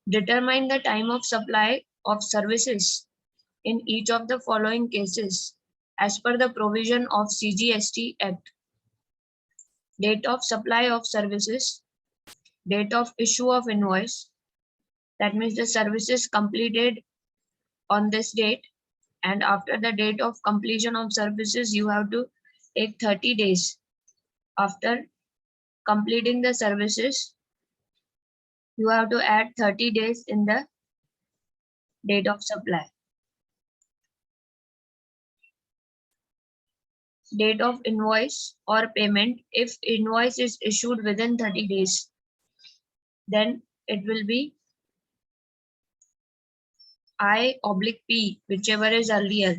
Determine the time of supply of services in each of the following cases as per the provision of CGST Act. Date of supply of services, date of issue of invoice, that means the services completed on this date, and after the date of completion of services you have to take 30 days after completing the services. You have to add 30 days in the date of supply. Date of invoice or payment, if invoice is issued within 30 days, then it will be I/P, whichever is earlier.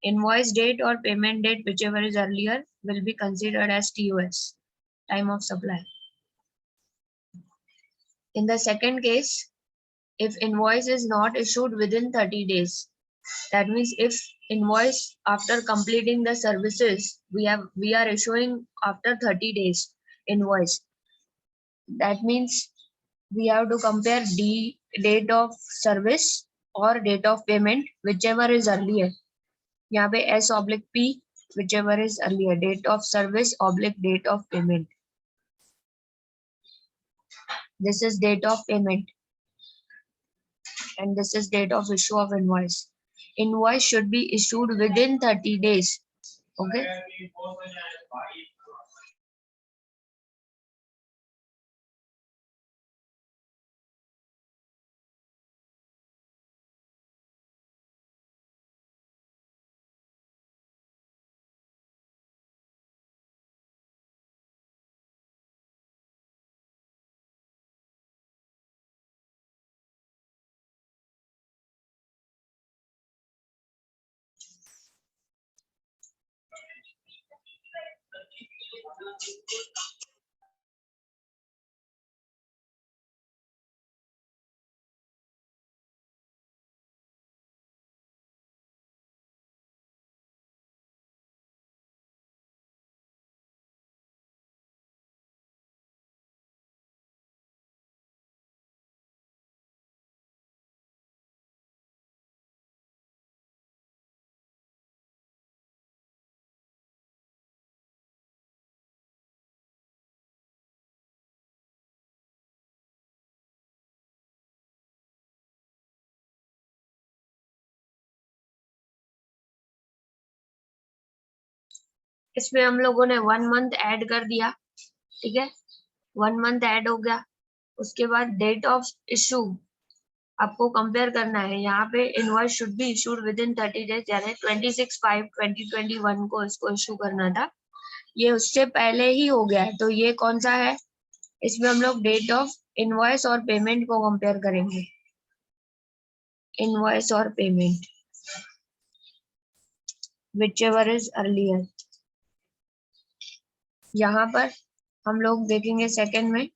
Invoice date or payment date, whichever is earlier, will be considered as TOS, time of supply. In the second case, if invoice is not issued within 30 days, that means if invoice after completing the services we are issuing after 30 days invoice, that means we have to compare date of service or date of payment, whichever is earlier. यहाँ पे S/P, whichever is earlier, date of service / date of payment. This is date of payment and this is date of issue of invoice. Invoice should be issued within 30 days. Okay. इसमें हम लोगों ने 1 month add कर दिया, ठीक है, 1 month add हो गया. उसके बाद डेट ऑफ इशू आपको कंपेयर करना है. यहाँ पे invoice should be issued with in 30 days, यानी 26/5/2021 को इसको इशू करना था. ये उससे पहले ही हो गया है, तो ये कौन सा है? इसमें हम लोग डेट ऑफ इनवॉइस और पेमेंट को कंपेयर करेंगे. इनवॉइस और पेमेंट, whichever is earlier. यहाँ पर हम लोग देखेंगे सेकंड में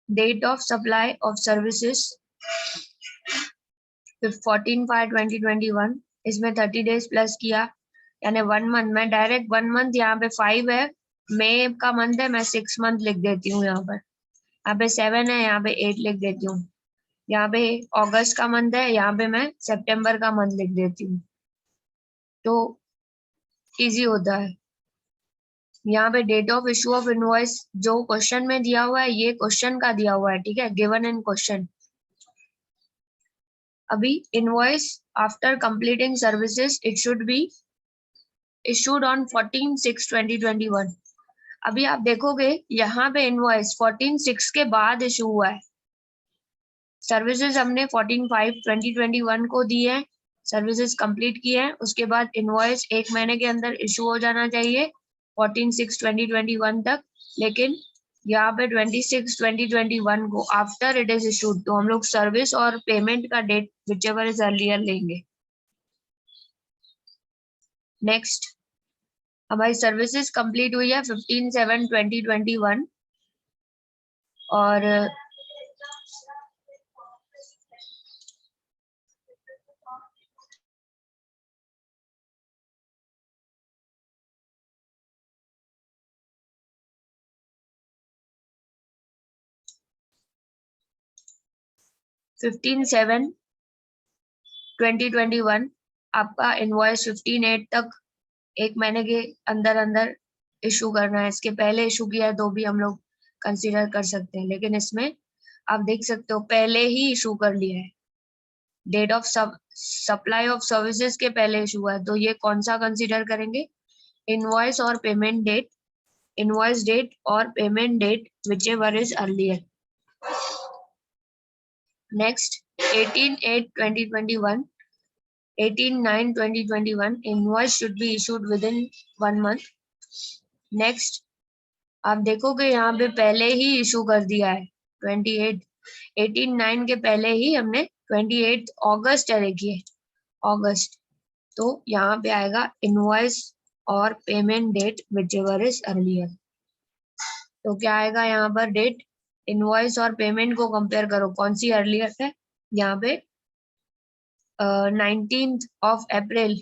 date of supply of services 14/5/2021, इसमें 30 डेज प्लस किया यानी 1 मंथ. मैं डायरेक्ट 1 मंथ, यहाँ पे 5 है, मई का मंथ है, मैं 6 मंथ लिख देती हूँ. यहाँ पे 7 है, यहाँ पे 8 लिख देती हूँ. यहाँ पे अगस्त का मंथ है, यहाँ पे मैं सितंबर का मंथ लिख देती हूँ, तो इजी होता है. यहाँ पे date of issue of invoice जो क्वेश्चन में दिया हुआ है, ये क्वेश्चन का दिया हुआ है, ठीक है, गिवन इन क्वेश्चन. अभी invoice after completing services it should be issued on 14/6/2021. अभी आप देखोगे यहाँ पे इनवॉइस 14/6 के बाद इशू हुआ है. सर्विसेज हमने 14/5/2021 को दी है, सर्विसेज कंप्लीट किए हैं, उसके बाद इनवॉइस 1 महीने के अंदर इशू हो जाना चाहिए 14/6/2021 तक. लेकिन यहाँ पे 26/2021 को आफ्टर इट इज इशूड, तो हम लोग सर्विस और पेमेंट का डेट whichever इज अर्लियर लेंगे. नेक्स्ट, हमारी सर्विसेज कंप्लीट हुई है 15/7/2021 और 15/7/2021 आपका इनवॉइस 15/8 तक एक महीने के अंदर अंदर इशू करना है। इसके पहले इशू किया है तो भी हम लोग कंसीडर कर सकते हैं, लेकिन इसमें आप देख सकते हो पहले ही इशू कर लिया है। Date of supply of services के पहले इशू हुआ है, तो ये कौन सा कंसीडर करेंगे? इनवॉइस और पेमेंट डेट, इनवॉइस डेट और payment date whichever is earlier. Next, 18/8/2021, 18/9/2021 invoice should be issued within 1 month. Next, आप देखोगे यहाँ पे पहले ही इशू कर दिया है 18/9 के पहले ही हमने 28 अगस्त है, देखिए अगस्त, तो यहाँ पे आएगा इनवॉइस और payment date whichever is earlier. तो क्या आएगा यहाँ पर? डेट, इनवॉइस और पेमेंट को कंपेयर करो, कौन सी अर्लियर है? यहाँ पे 19th of April,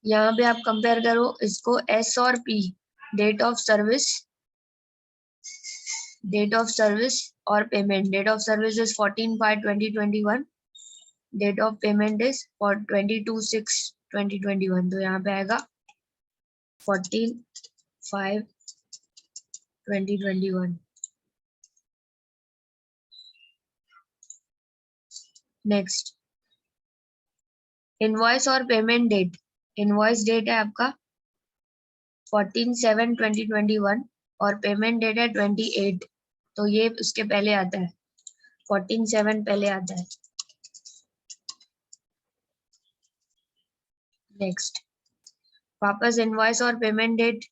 यहाँ पे आप कंपेयर करो इसको एस और P, date of service, date of service और payment. Date of service is 14/5/2021, date of payment is for 22/6/2021, तो यहाँ पे आएगा 14/5/2021। नेक्स्ट, इनवॉइस और पेमेंट डेट, इनवॉइस डेट है आपका 14/7/2021 और पेमेंट डेट है 28, तो ये उसके पहले आता है, 14/7 पहले आता है। नेक्स्ट, वापस इनवॉइस और payment date,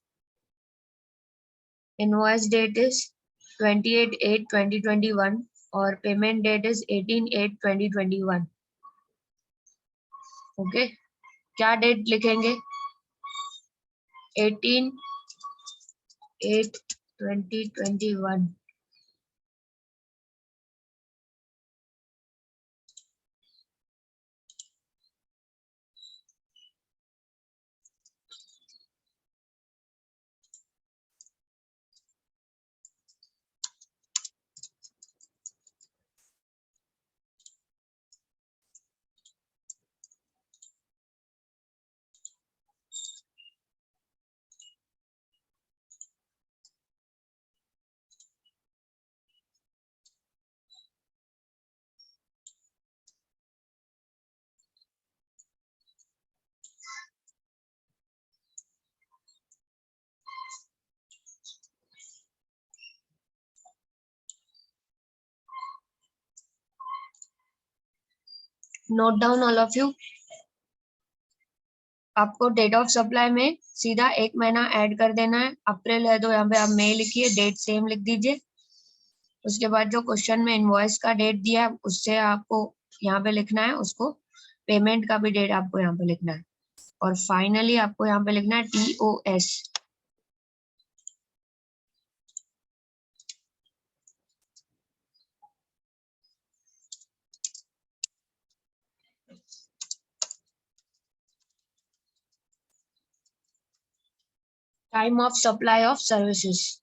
invoice date is 28/8/2021 और पेमेंट डेट इज 18/8/2021। ओके, क्या डेट लिखेंगे? 18/8/2021। Note down all of you. आपको डेट ऑफ सप्लाई में सीधा एक महीना ऐड कर देना है। अप्रैल है तो यहाँ पे आप मई लिखिए, डेट सेम लिख दीजिए। उसके बाद जो क्वेश्चन में इनवॉइस का डेट दिया है उससे आपको यहाँ पे लिखना है, उसको पेमेंट का भी डेट आपको यहाँ पे लिखना है, और फाइनली आपको यहाँ पे लिखना है TOS। Time of supply of services.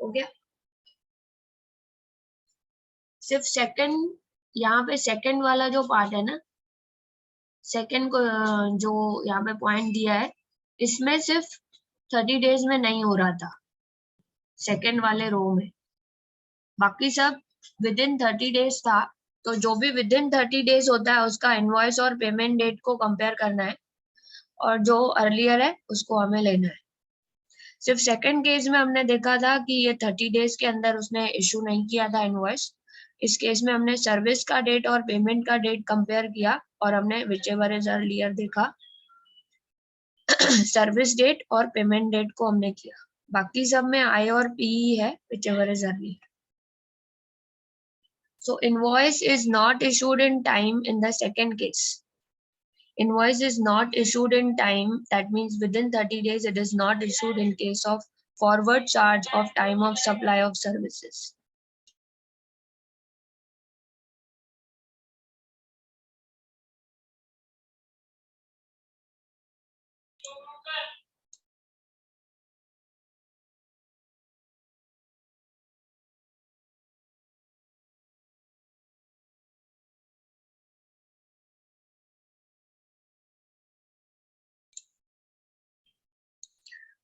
हो गया। सिर्फ सेकंड, यहाँ पे सेकंड वाला जो पार्ट है ना, सेकंड को जो यहाँ पे पॉइंट दिया है, इसमें सिर्फ 30 डेज में नहीं हो रहा था सेकंड वाले रो में, बाकी सब विद इन 30 डेज था। तो जो भी विद इन 30 डेज होता है उसका इनवॉइस और पेमेंट डेट को कंपेयर करना है, और जो अर्लियर है उसको हमें लेना है। सिर्फ सेकंड केस में हमने देखा था कि ये 30 डेज के अंदर उसने इशू नहीं किया था इनवॉइस। इस केस में हमने सर्विस का डेट और पेमेंट का डेट कंपेयर किया और हमने विच एवर इज अर्लियर देखा। सर्विस डेट और पेमेंट डेट को हमने किया, बाकी सब में आई और पी है which ever is earlier. So invoice is not issued in time in the second case. Invoice is not issued in time. That means within 30 days it is not issued in case of forward charge of time of supply of services.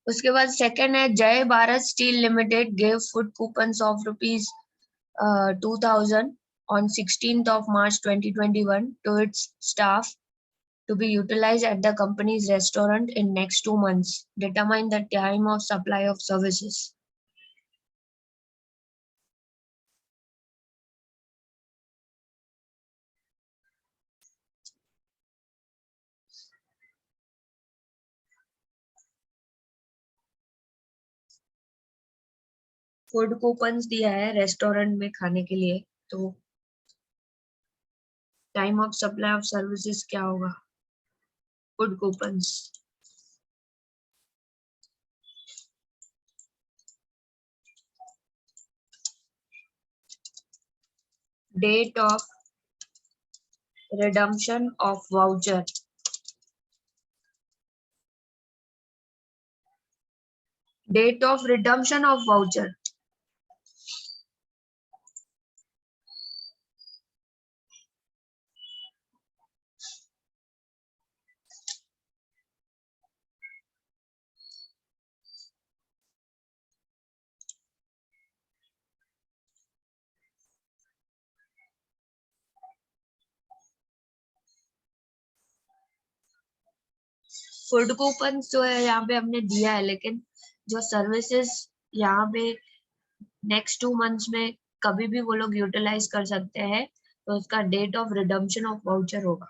उसके बाद second है जय Bharat steel limited gave food coupons of rupees 2000 on 16th of March 2021 to its staff to be utilized at the company's restaurant in next 2 months. Determine the time of supply of services. Food coupons दिया है restaurant में खाने के लिए, तो time of supply of services क्या होगा? Food coupons, date of redemption of voucher, date of redemption of voucher, food coupon जो है यहाँ पे हमने दिया है, लेकिन जो सर्विसेज यहाँ पे नेक्स्ट 2 मंथ्स में कभी भी वो लोग यूटिलाइज कर सकते हैं, तो उसका date of redemption of voucher होगा।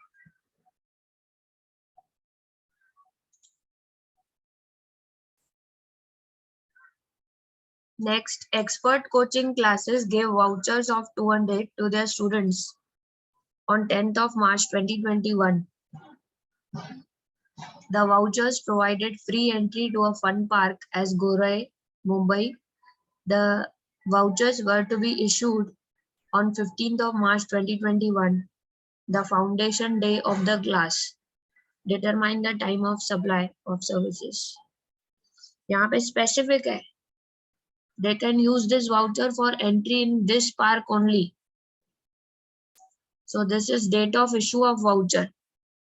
Next, expert coaching classes gave vouchers of 200 to their students on 10th of March 2021. The vouchers provided free entry to a fun park as Gorai, Mumbai. The vouchers were to be issued on 15th of March 2021, the foundation day of the class. Determine the time of supply of services. यहाँ पे specific है. They can use this voucher for entry in this park only. So this is date of issue of voucher.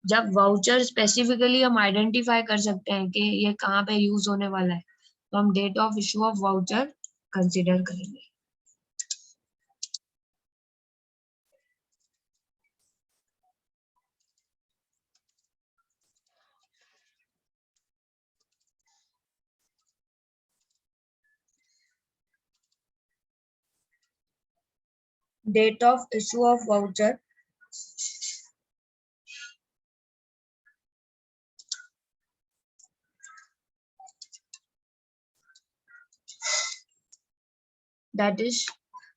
जब voucher specifically हम identify कर सकते हैं कि ये कहाँ पे यूज होने वाला है, तो हम date of issue of voucher consider करेंगे। Date of issue of voucher, that is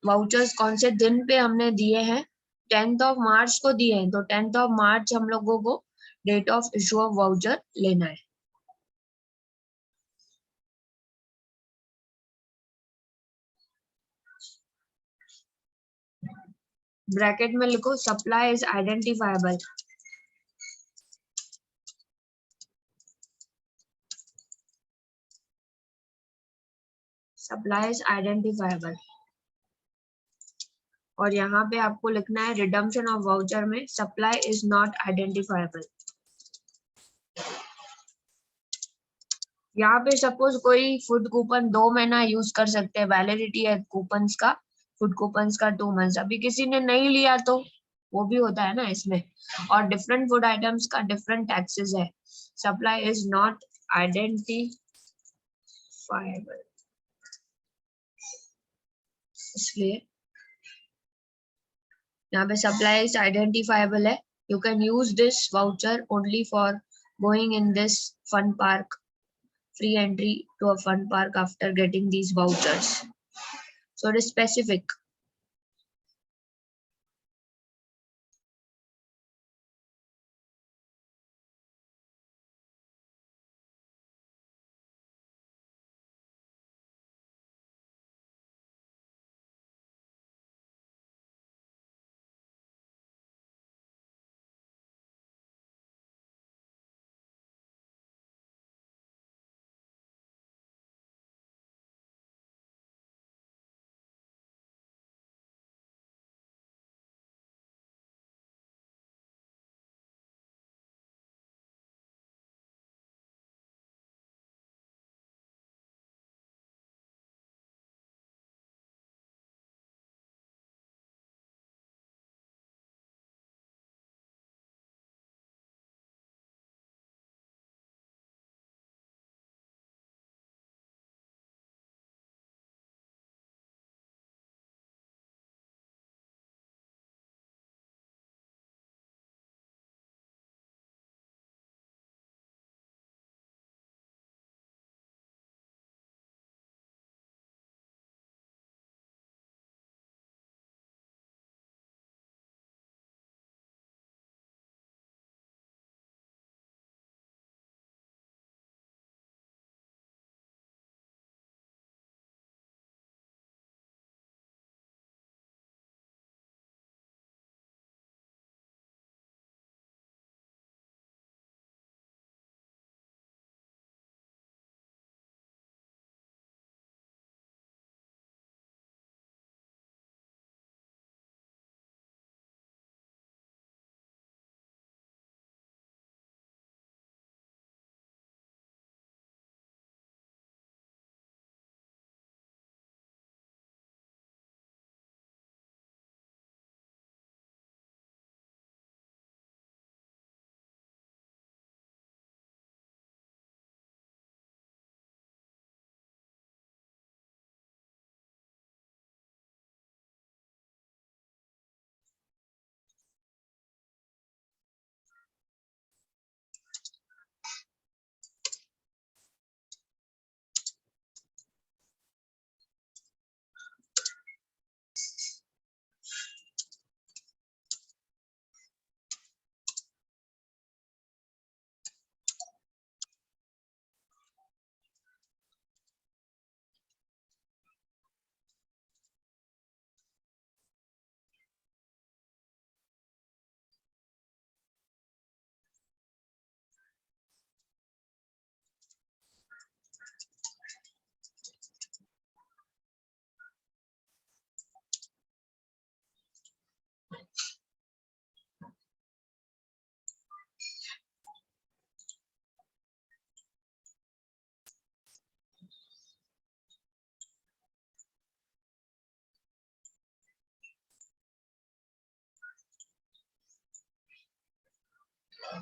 vouchers कौन से दिन पे हमने दिए हैं, 10th ऑफ मार्च को दिए हैं, तो 10th ऑफ मार्च हम लोगों को date of issue of voucher लेना है। ब्रैकेट में लिखो supply is identifiable. Supply is identifiable. और यहाँ पे आपको लिखना है रिडम्पशन ऑफ वाउचर में सप्लाई इज नॉट आइडेंटिफाइबल। यहाँ पे सपोज कोई फूड कूपन 2 महीना यूज कर सकते हैं, वैलिडिटी है कूपन्स का, फूड कूपन्स का 2 मंथ्स। अभी किसी ने नहीं लिया तो वो भी होता है ना इसमें। और डिफरेंट फूड आइटम्स का डिफरेंट टैक्सेस है। सप्लाई इज नॉट आइडेंटिफाइबल, इसलिए यहाँ पे सप्लाई इज आइडेंटिफाइबल है। You can use this voucher only for going in this fun park, free entry to a fun park after getting these vouchers. So it is specific.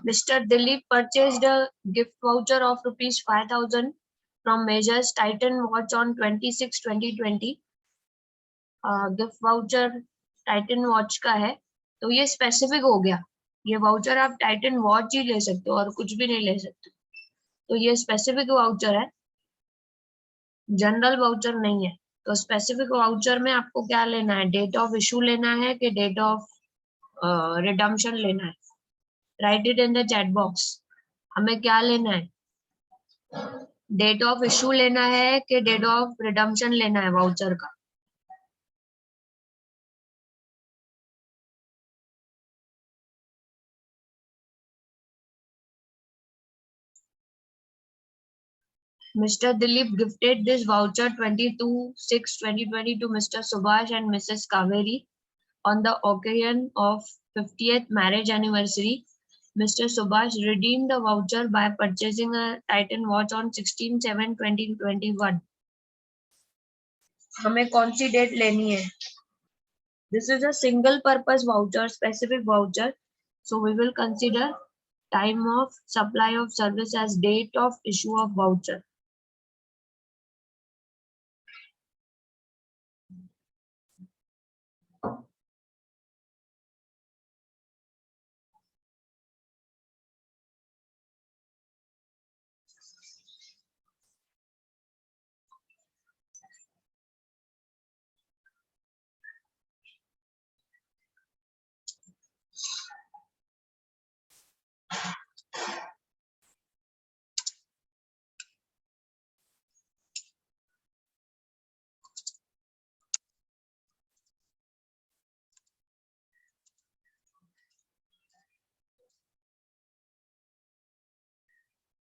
Mr. Dilip purchased a gift voucher of rupees 5,000 from Measures Titan Watch on 26/2020. Gift voucher Titan watch का है, तो ये specific हो गया। ये voucher आप Titan watch ही ले सकते हो और कुछ भी नहीं ले सकते, तो ये स्पेसिफिक वाउचर है, जनरल वाउचर नहीं है। तो स्पेसिफिक वाउचर में आपको क्या लेना है, डेट ऑफ इशू लेना है कि डेट ऑफ रिडम्पशन लेना है। Right it in the chat box. हमें क्या लेना है, डेट ऑफ इशू लेना है कि डेट ऑफ रिडम्पशन लेना है वाउचर का। Mr. Dilip gifted this voucher 22/6/2020 to Mr. Subhash and Mrs. Kaveri on the occasion of 50th marriage anniversary. Mr. Subhash redeemed the voucher by purchasing a Titan watch on 16/7/2021. हमें कौन सी date लेनी है? This is a single purpose voucher, specific voucher. So we will consider time of supply of service as date of issue of voucher.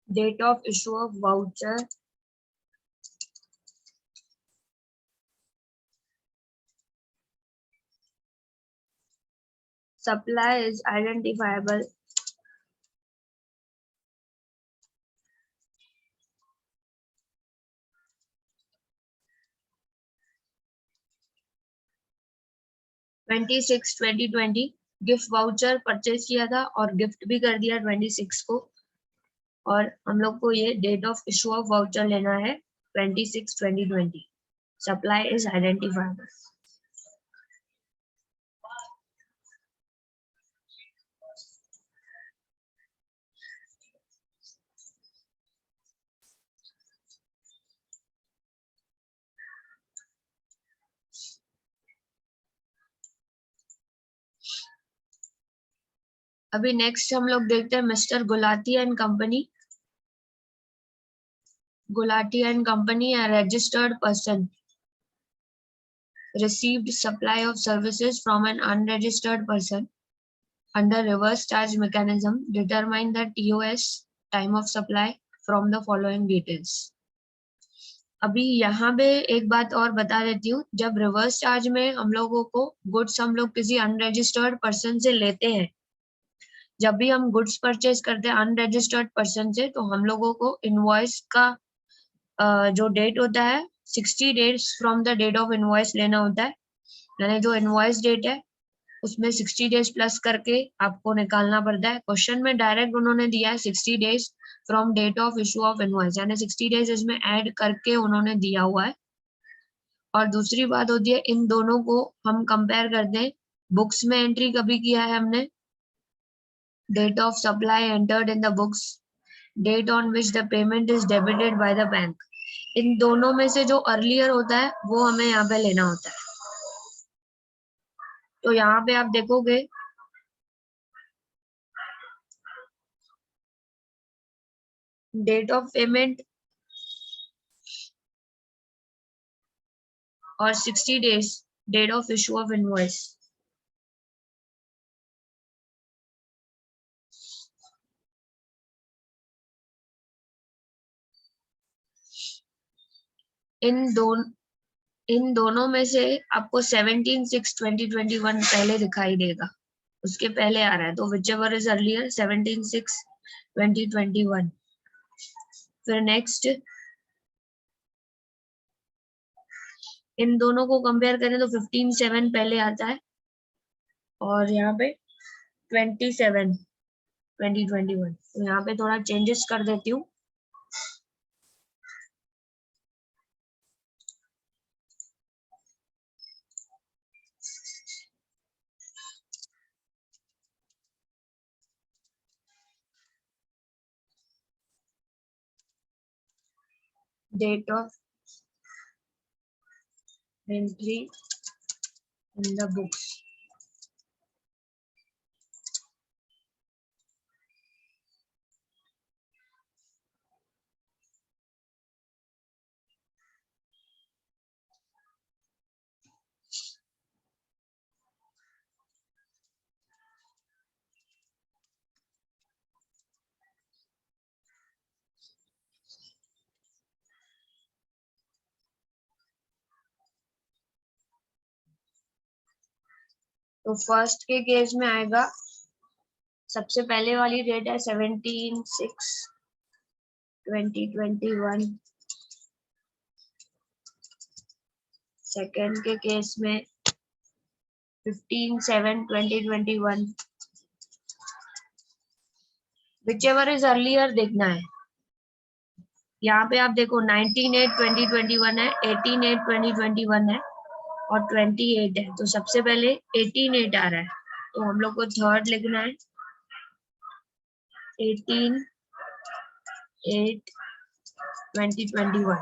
Date of issue of voucher. Supply is identifiable. (26 2020) gift voucher purchase किया था और gift भी कर दिया 26 को, और हम लोग को ये date of issue of voucher लेना है 26 2020. Supply is identifiable. अभी नेक्स्ट हम लोग देखते हैं Mister Gulati and company. Gulati and Company, a registered person, received supply of services from an unregistered person under reverse charge mechanism. Determine the TOS, time of supply, from the following details. अभी यहाँ पे एक बात और बता देती हूँ. जब रिवर्स चार्ज में हम लोगों को गुड्स हम लोग किसी अनरजिस्टर्ड पर्सन से लेते हैं, जब भी हम गुड्स परचेज करते हैं अनरजिस्टर्ड पर्सन से, तो हम लोगों को इनवॉइस का जो डेट होता है 60 days from the date of invoice लेना होता है. यानी जो इनवॉइस डेट है उसमें 60 डेज प्लस करके आपको निकालना पड़ता है. क्वेश्चन में डायरेक्ट उन्होंने दिया है 60 days from date of issue of invoice, यानी 60 डेज इसमें ऐड करके उन्होंने दिया हुआ है. और दूसरी बात होती है, इन दोनों को हम कंपेयर करते हैं. बुक्स में एंट्री कभी किया है हमने, date of supply entered in the books, date on which the payment is debited by the bank. इन दोनों में से जो अर्लियर होता है वो हमें यहाँ पे लेना होता है. तो यहाँ पे आप देखोगे डेट ऑफ पेमेंट और 60 days date of issue of invoice. इन दोनों में से आपको 17/6/2021 पहले दिखाई देगा, उसके पहले आ रहा है. तो विच एवर इज अर्लियर 17/6/2021. फिर नेक्स्ट इन दोनों को कंपेयर करें तो 15/7 पहले आता है, और यहाँ पे 27/2021. तो यहाँ पे थोड़ा चेंजेस कर देती हूँ. Date of entry in the books. तो फर्स्ट के केस में आएगा, सबसे पहले वाली डेट है 17/6/2021। सेकेंड के केस में 15/7/2021। whichever is earlier देखना है। यहाँ पे आप देखो 19/8/2021 है, 18/8/2021 है और 28 है। तो सबसे पहले 18/8 आ रहा है, तो हम लोग को थर्ड लिखना है 18/8/2021।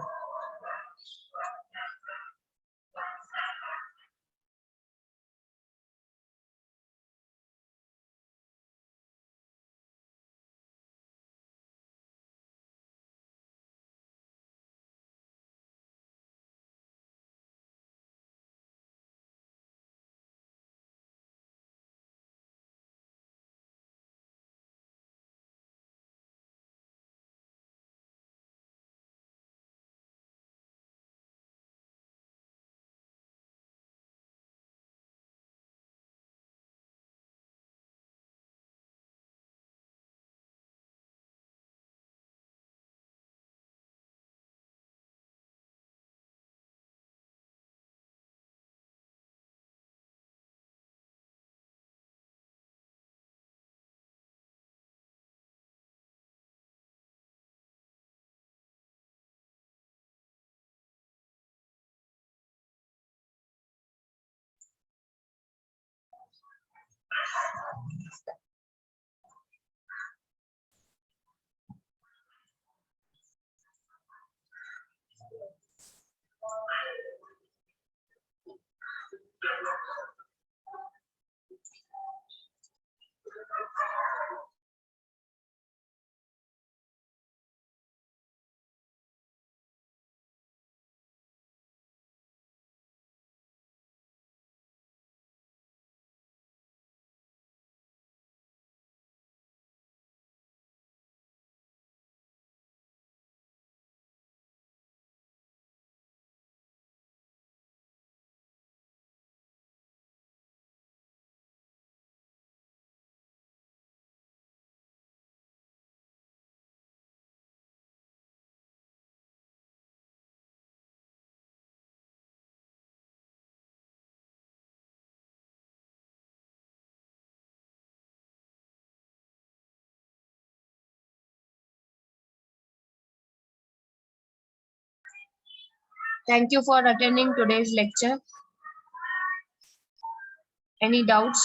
Thank you for attending today's lecture. Any doubts?